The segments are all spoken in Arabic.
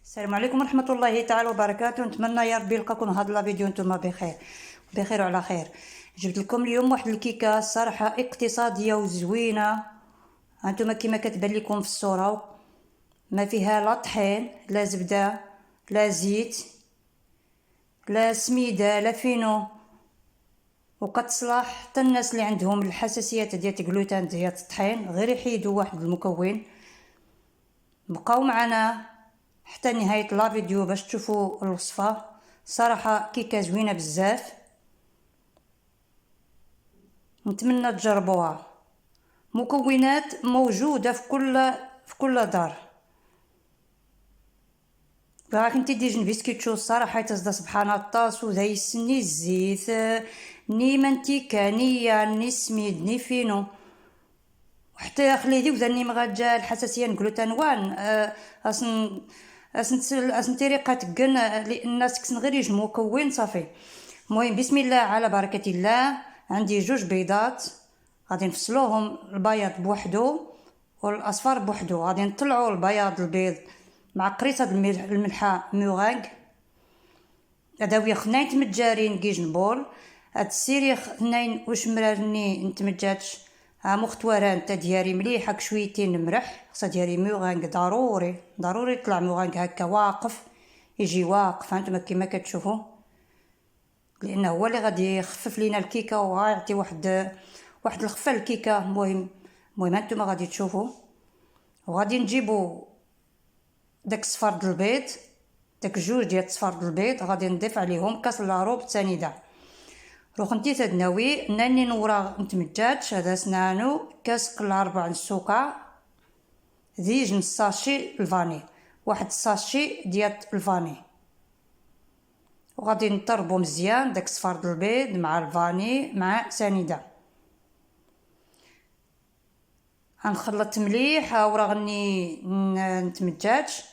السلام عليكم ورحمه الله تعالى وبركاته. نتمنى يا ربي نلقاكم هذا الفيديو نتوما بخير وعلى خير. جبت لكم اليوم واحد الكيكه الصراحه اقتصاديه وزوينه. هانتوما كما كتبان لكم في الصوره، ما فيها لا طحين لا زبده لا زيت لا سميده لا فينو، وكتصلح حتى الناس اللي عندهم الحساسيات ديال الجلوتين ديال الطحين، غير يحيدوا واحد المكون. بقاو معنا حتى نهايه لا فيديو باش تشوفوا الوصفه. صراحه كيكه زوينه بزاف، نتمنى تجربوها. مكونات موجوده في كل دار. راك انت ديجن بسكيتشو الصراحه تصدى سبحان الطاس وذاي السني الزيت ني منتيكا ني سميد ني فينو، وحتى خليدي وذاني مغاجا الحساسيه نقولوا وان اسن طريقه تكن الناس كسن غير يجمعوا مكون صافي. المهم بسم الله على بركه الله. عندي 2 بيضات غادي نفصلوهم، البياض بوحدو والاصفر بوحدو. غادي نطلعوا البيض مع قريصه الملحه مورانغ. هذا ويا خناين تمجارين كيجن بول. هاد السيريخ 2 وشمرارني نتمجاتش مختوران تا دياري مليح هاك شويتين ملح. خصها دياري مورانغ ضروري يطلع مورانغ هكا واقف، يجي واقف هانتوما كيما كتشوفوا، لانه هو اللي غادي يخفف لينا الكيكه وغيعطي واحد الخفه للكيكه. المهم هانتوما غادي تشوفوا. وغادي نجيبوا داك صفار د البيض، داك 2 ديال صفار د البيض غادي نضيف عليهم كاس لاروب سنيده. روح انتي تدناوي ناني نورا نتمجاتش. هذا سنانو كاس قلا 4 السكر، ذيج نص ساشي الفاني، 1 ساشي ديال الفاني. وغادي نطربو مزيان داك صفار د البيض مع الفاني مع سنيده. غنخلط مليح ورا غني نتمجاتش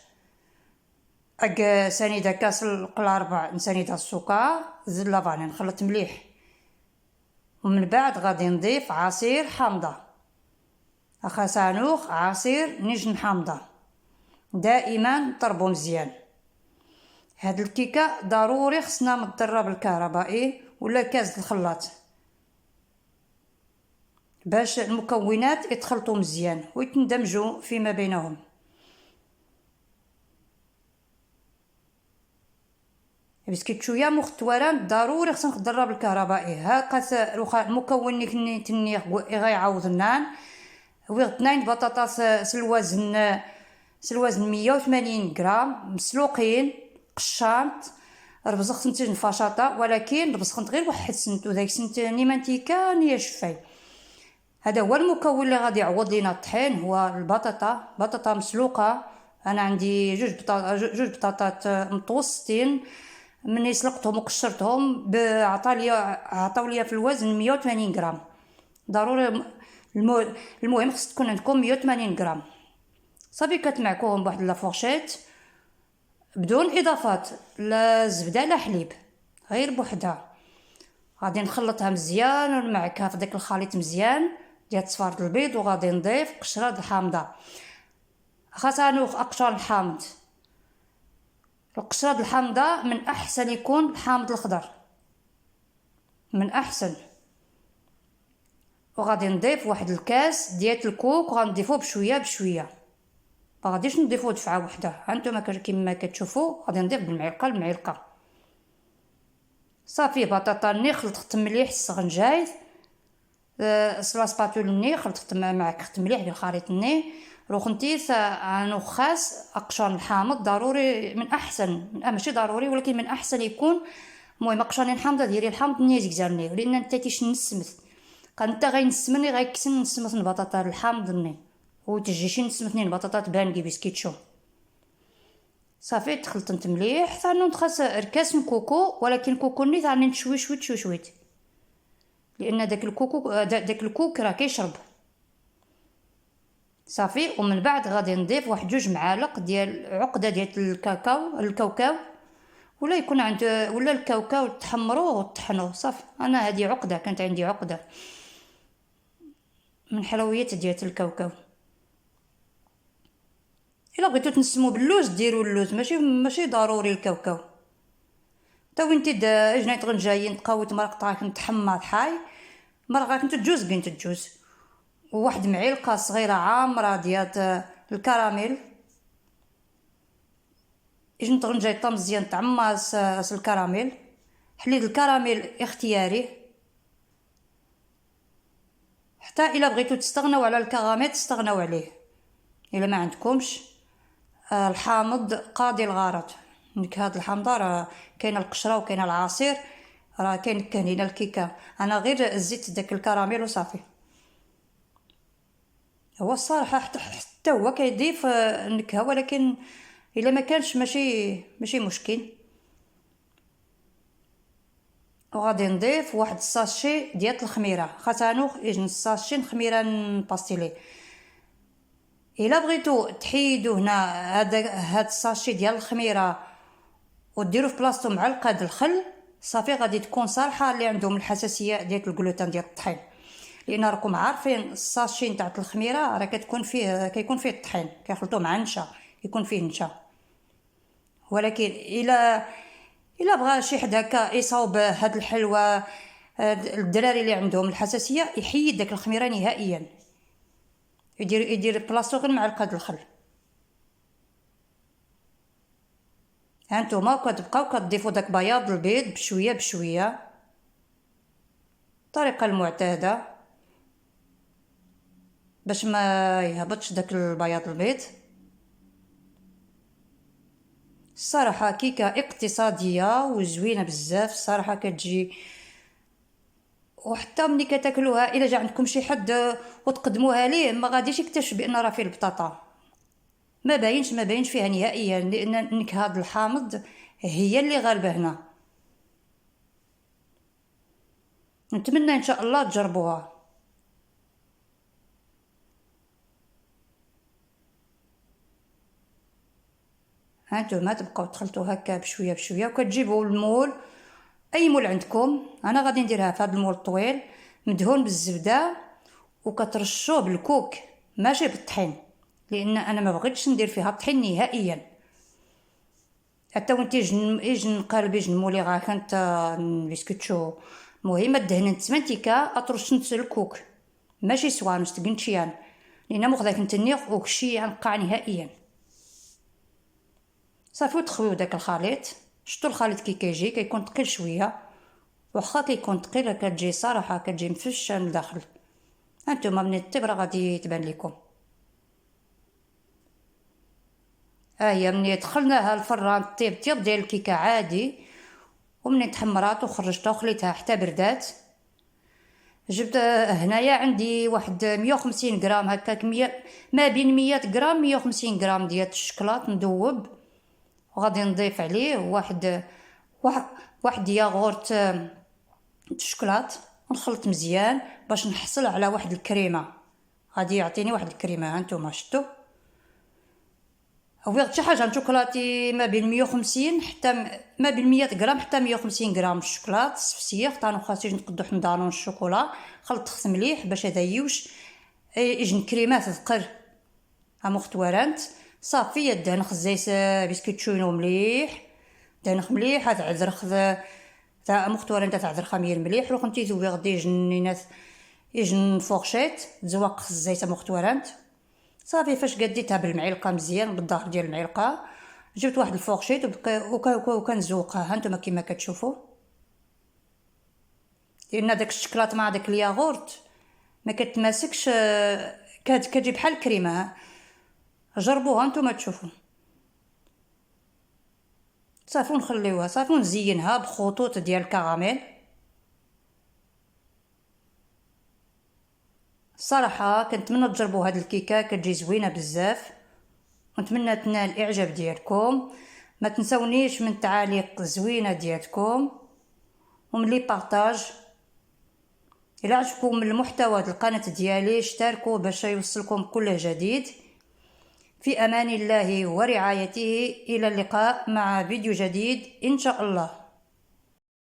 سنيده كاس القلا 4 سنيده السكر زيد لافاني نخلط مليح. ومن بعد غادي نضيف عصير حامضه، خسانوخ عصير نجن حامضه. دائما نطربو مزيان. هاد الكيكه ضروري خصنا مضرب الكهربائي ولا كاس الخلاط باش المكونات يتخلطوا مزيان ويتندمجوا فيما بينهم. بسكيت شويه مختوران ضروري خصنا نضرب الكهربائي. هاكا روخا المكون اللي تني غيعوض النان وي 2 بطاطس سلوازن 180 غرام مسلوقين قشانط. ربزخت نتيجن فاشاطه، ولكن ربزخت غير واحد سنت وداك سنت ني منتيكا ني شفاي. هذا هو المكون اللي غادي يعوض لينا الطحين، هو بطاطا مسلوقه. انا عندي 2 بطاطات متوسطين، مني سلقتهم وقشرتهم عطاو ليا في الوزن 180 غرام. ضروري المهم خص تكون عندكم 180 غرام صافي. كتمعكوهم بواحد لافورشيت بدون اضافات لا زبده لا حليب، غير بوحدها. غادي نخلطها مزيان ونمعكها في داك الخليط مزيان ديال صفار د البيض. وغادي نضيف قشره د الحامضه، خاصانوخ اقشر الحامض. القشره د الحامضه من احسن يكون الحامض الخضر، من احسن. وغادي نضيف واحد الكاس ديال الكوك وغنضيفوه بشويه ما غاديش نضيفوه دفعه وحده. هانتوما كما كتشوفوا غادي نضيف بالمعلقه صافي. بطاطا ني خلطت مليح السغنجايد سباتول ني خلطت معك مليح بالخليط ني. روخ نتيس انو خاص اقشر الحامض ضروري من احسن، ماشي ضروري ولكن من احسن يكون. المهم اقشرني الحامضه ديري الحامض ني زكزارني، لان انت تيش نسمت انت غينسمني غيكسن نسمت البطاطا الحامض ني وتجيشي نسمتني البطاطا بانكي بسكيتشو صافي. تخلطت مليح ثاني نتخص ركاس من كوكو، ولكن كوكو ني ثاني شويت لان داك الكوك راه كيشرب صافي. ومن بعد غادي نضيف واحد 2 معالق ديال عقده ديال الكاوكاو ولا يكون عند ولا الكاوكاو تحمروه وطحنوه صافي. انا هذه عقده كانت عندي عقده من حلويات ديال الكاوكاو. الا بغيتو تنسمو باللوز ديروا اللوز، ماشي ضروري الكاوكاو. تا وين تيد اجنيت غنجايين تقاوت مرق طاك نتحمر حاي مرقه كنت تجوز بين تجوز، وواحد معلقه صغيره عامره ديال الكراميل. اجنيت غنجاي طا مزيان تعمر الكراميل. حليت الكراميل اختياري، حتى الا بغيتو تستغناو على الكراميل تستغناو عليه. الا ما عندكمش الحامض قاضي الغرض، هاد الحامضه راه كاينه القشره وكاينه العصير، راه كاين كهنينه الكيكه. انا غير زيت داك الكراميل وصافي. هو الصراحه حتى هو كيضيف النكهه، ولكن الا ما كانش ماشي مشكل. وغادي نضيف واحد الساشي ديال الخميره، خاصانو يجن الساشي خميره باستيلي. الا بغيتو تحيدو هنا هاد الساشي ديال الخميره وديروا في بلاصتو معلقه د الخل، صافي غادي تكون صالحه اللي عندهم الحساسيه ديال الجلوتين ديال الطحين. لان راكم عارفين الساشي نتاع الخميره راه كيكون فيه الطحين كيخلطوه مع النشا، يكون فيه نشا. ولكن الا بغى شي حد هكا يصاوب هاد الحلوى، الدراري اللي عندهم الحساسيه يحيد داك الخميره نهائيا، يدير بلاصتو غير معلقه د الخل. هانتوما كتبقاو كتضيفوا داك بياض البيض بشويه بشويه، الطريقه المعتاده باش ما يهبطش داك البياض البيض. الصراحه كيكه اقتصاديه وزوينه بزاف الصراحه كتجي. وحتى ملي كتاكلوها الا جا عندكم شي حد وتقدموها ليه ما غاديش يكتشف بان راه فيه البطاطا، ما باينش فيها نهائيا، لان نكهه الحامض هي اللي غالبه هنا. نتمنى ان شاء الله تجربوها. هانتوما تبقاو تخلطوا هكا بشويه بشويه، وكتجيبوا المول، اي مول عندكم. انا غادي نديرها في هذا المول الطويل مدهون بالزبده، وكترشوه بالكوك ماشي بالطحين، لان انا ما بغيتش ندير فيها الطحين نهائيا. حتى وانت يجن نقلب يجن مولي غا كانت بسكوتشو، المهم دهنت سمنتيكا اطرش نت الكوك ماشي سوانوس تقنشيان، لان مخذاك نتنيق وكشي نقع نهائيا. صافي تخويو داك الخليط، شتو الخليط كي كيجي كيكون ثقيل شويه، واخا كيكون ثقيل كتجي صراحه كتجي مفشه من الداخل. هانتوما من الطيب راه غادي تبان لكم. هي ملي دخلناها الفران طيب ديال الكيكه عادي، ومني تحمرات وخرجتها وخليتها حتى بردات. جبت هنايا عندي واحد 150 غرام هكاك، ما بين 100 غرام 150 غرام ديال الشكلاط مذوب، وغادي نضيف عليه واحد ياغورت الشكلاط، ونخلط مزيان باش نحصل على واحد الكريمه. غادي يعطيني واحد الكريمه. هانتوما شفتوا هو شي حاجه شوكولاتي ما بين 150 حتى ما بين 100 غرام حتى 150 غرام الشوكولات السفسيه. اختاروا خاصي نقدو حمضانون الشوكولا، خلط مليح باش هذا يوش يجن كريمات ثقر مختورانت. صافي دهن خزيس بسكوتشونو مليح، دهن مليح هذا عذرخ تاع مختورانت تاع عذرخ مير مليح. لو كنتي زوي غدي جنينات يجن فورشيت تزوق خزيت مختورانت. صافي فاش قديتها بالمعلقه مزيان بالظهر ديال المعلقه، جبت واحد الفورشيت وكنزوقها. هانتوما كيما كتشوفوا، لان داك الشكلاط مع داك الياغورت ما كتماسكش، كتجي بحال الكريمه. جربوها نتوما تشوفوا. صافي نخليوها، صافي نزينها بخطوط ديال الكراميل. الصراحه كنتمنى تجربوا هاد الكيكه، كتجي زوينه بزاف، ونتمنى تنال الاعجاب ديالكم. ما تنسونيش من التعاليق الزوينه ديالكم ومن لي بارطاج. الى عجبكم المحتوى ديال القناه ديالي اشتركوا باش يوصلكم كل جديد. في امان الله ورعايته، الى اللقاء مع فيديو جديد ان شاء الله.